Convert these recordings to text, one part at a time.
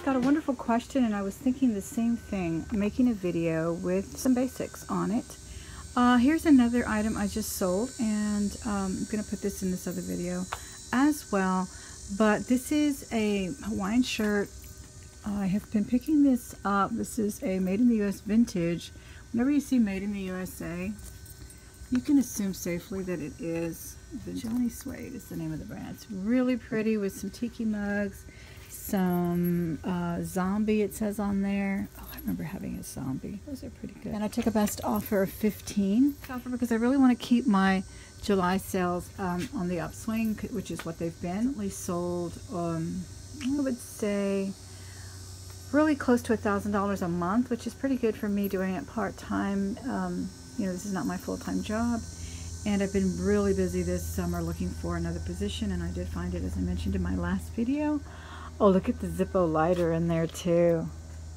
got a wonderful question, and I was thinking the same thing, making a video with some basics on it. Here's another item I just sold, and I'm going to put this in this other video as well. But this is a Hawaiian shirt. I have been picking this up. This is a Made in the US vintage. Whenever you see Made in the USA, you can assume safely that it is Johnny Suede is the name of the brand. It's really pretty with some tiki mugs, some zombie it says on there. Oh, I remember having a zombie. Those are pretty good. And I took a best offer of 15 because I really want to keep my July sales on the upswing, which is what they've been. We sold, I would say, really close to $1,000 a month, which is pretty good for me doing it part-time. You know, this is not my full-time job, and I've been really busy this summer looking for another position, and I did find it, as I mentioned in my last video. Oh, look at the Zippo lighter in there too.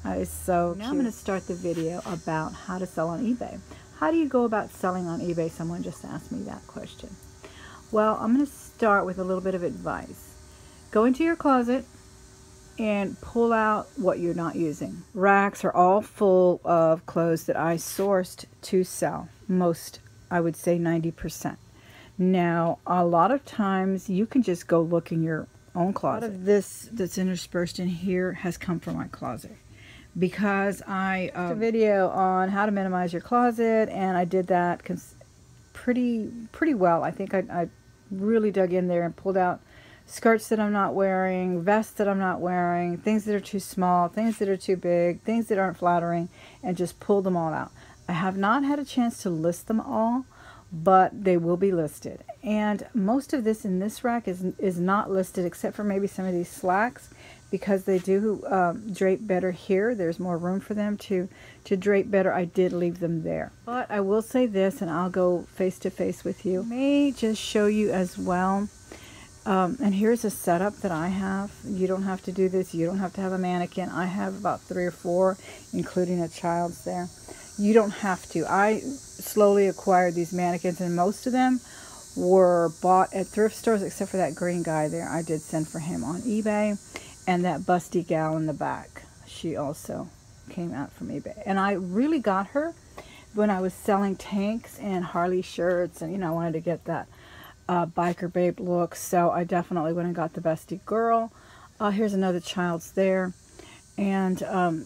That is so cute. Now I'm going to start the video about how to sell on eBay. How do you go about selling on eBay? Someone just asked me that question. Well, I'm going to start with a little bit of advice. Go into your closet and pull out what you're not using. Racks are all full of clothes that I sourced to sell. Most, I would say 90%. Now, a lot of times you can just go look in your own closet. A lot of this that's interspersed in here has come from my closet, because I did a video on how to minimize your closet, and I did that pretty well. I think I really dug in there and pulled out skirts that I'm not wearing, vests that I'm not wearing, things that are too small, things that are too big, things that aren't flattering, and just pulled them all out. I have not had a chance to list them all, but they will be listed. And most of this in this rack is not listed, except for maybe some of these slacks, because they do drape better here. There's more room for them to drape better. I did leave them there. But I will say this, and I'll go face to face with you. I may just show you as well. And here's a setup that I have. You don't have to do this. You don't have to have a mannequin. I have about 3 or 4, including a child's there. You don't have to. I slowly acquired these mannequins, and most of them were bought at thrift stores, except for that green guy there. I did send for him on eBay. And that busty gal in the back, she also came out from eBay. And I really got her when I was selling tanks and Harley shirts, and, you know, I wanted to get that biker babe look, so I definitely went and got the busty girl. Here's another child's there. And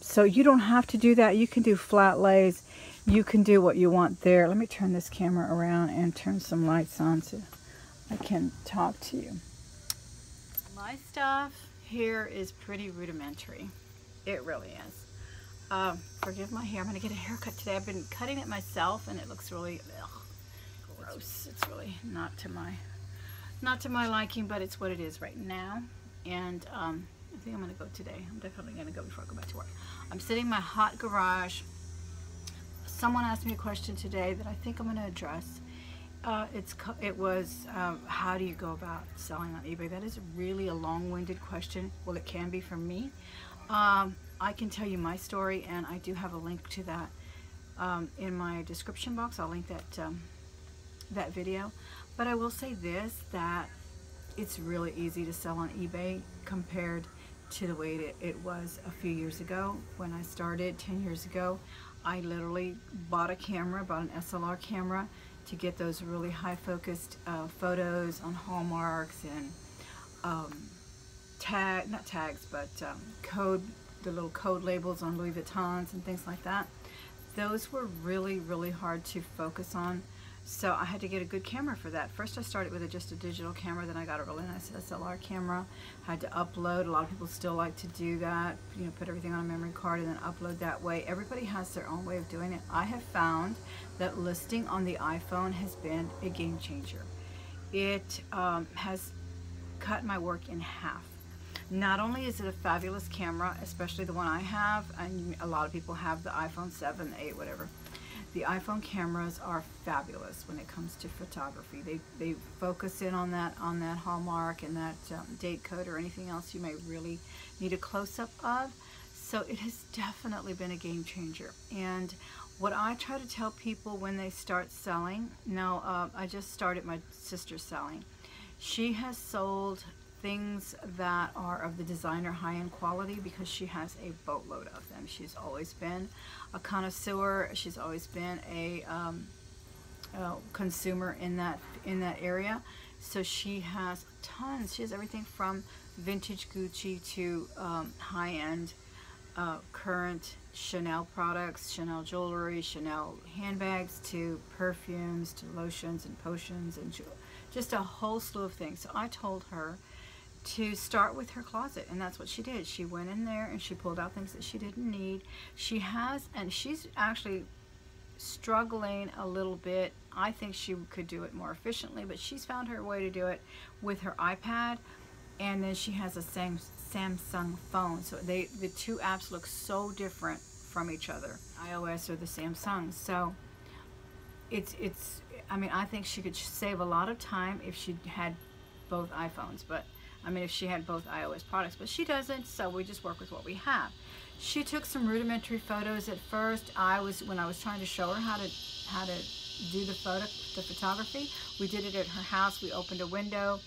so you don't have to do that. You can do flat lays. You can do what you want there. Let me turn this camera around and turn some lights on so I can talk to you. My stuff here is pretty rudimentary. It really is. Forgive my hair. I'm going to get a haircut today. I've been cutting it myself, and it looks really gross. It's really not to my liking, but it's what it is right now. And I think I'm going to go today. I'm definitely going to go before I go back to work. I'm sitting in my hot garage. Someone asked me a question today that I think I'm going to address. It was how do you go about selling on eBay? That is really a long-winded question. Well, it can be for me. I can tell you my story, and I do have a link to that in my description box. I'll link that video. But I will say this, that it's really easy to sell on eBay compared to the way it was a few years ago. When I started 10 years ago, I literally bought a camera, bought an SLR camera, to get those really high focused photos on Hallmarks and not tags, but the little code labels on Louis Vuittons and things like that. Those were really hard to focus on, so I had to get a good camera for that. First I started with just a digital camera, then I got a really nice SLR camera. Had to upload. A lot of people still like to do that, you know, put everything on a memory card and then upload that way. Everybody has their own way of doing it. I have found that listing on the iPhone has been a game changer. It has cut my work in half. Not only is it a fabulous camera, especially the one I have, and a lot of people have the iPhone 7, 8, whatever. The iPhone cameras are fabulous when it comes to photography. They focus in on that hallmark and that date code or anything else you may really need a close-up of. So it has definitely been a game changer. And what I try to tell people when they start selling, now I just started my sister selling. She has sold things that are of the designer high-end quality, because she has a boatload of them. She's always been a connoisseur. She's always been a consumer in that area. So she has tons. She has everything from vintage Gucci to high-end current Chanel products, Chanel jewelry, Chanel handbags, to perfumes, to lotions and potions, and just a whole slew of things. So I told her to start with her closet, and that's what she did. She went in there and she pulled out things that she didn't need. She has, and she's actually struggling a little bit. I think she could do it more efficiently, but she's found her way to do it with her iPad, and then she has a Samsung phone. So the two apps look so different from each other, iOS or the Samsung. So I mean, I think she could save a lot of time if she had both iPhones, but I mean, if she had both iOS products, but she doesn't, so we just work with what we have. She took some rudimentary photos at first. When I was trying to show her how to do the photography, we did it at her house. We opened a window.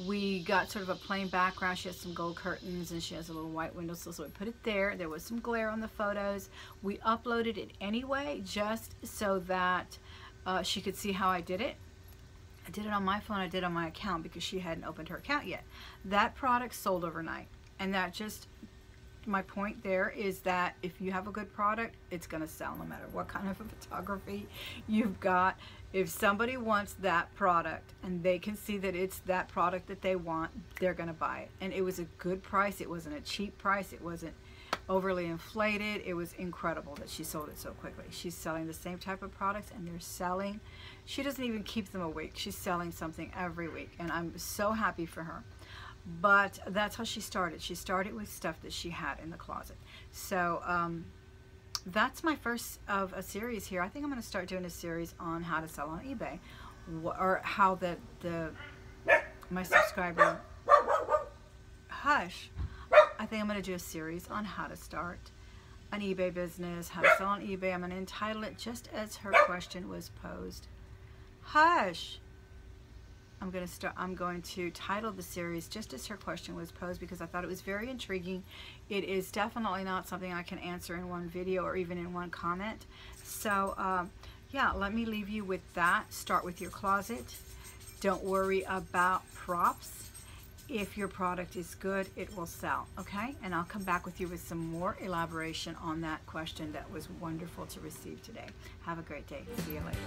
We got sort of a plain background. She has some gold curtains and she has a little white windowsill, so we put it there. There was some glare on the photos. We uploaded it anyway, just so that she could see how I did it. I did it on my phone, I did it on my account, because she hadn't opened her account yet. That product sold overnight, and that just, my point there is that if you have a good product, it's going to sell no matter what kind of photography you've got. If somebody wants that product and they can see that it's that product that they want, they're going to buy it. And it was a good price. It wasn't a cheap price. It wasn't overly inflated. It was incredible that she sold it so quickly. She's selling the same type of products, and they're selling. She doesn't even keep them a week. She's selling something every week, and I'm so happy for her. But that's how she started. She started with stuff that she had in the closet. So that's my first of a series here. I think I'm going to start doing a series on how to sell on eBay, or how my subscriber, hush. I think I'm going to do a series on how to start an eBay business, how to sell on eBay. I'm going to entitle it just as her question was posed. Hush. I'm going to title the series just as her question was posed, because I thought it was very intriguing. It is definitely not something I can answer in one video or even in one comment. So yeah, let me leave you with that. Start with your closet. Don't worry about props. If your product is good, it will sell, okay? And I'll come back with you with some more elaboration on that question that was wonderful to receive today. Have a great day. See you later.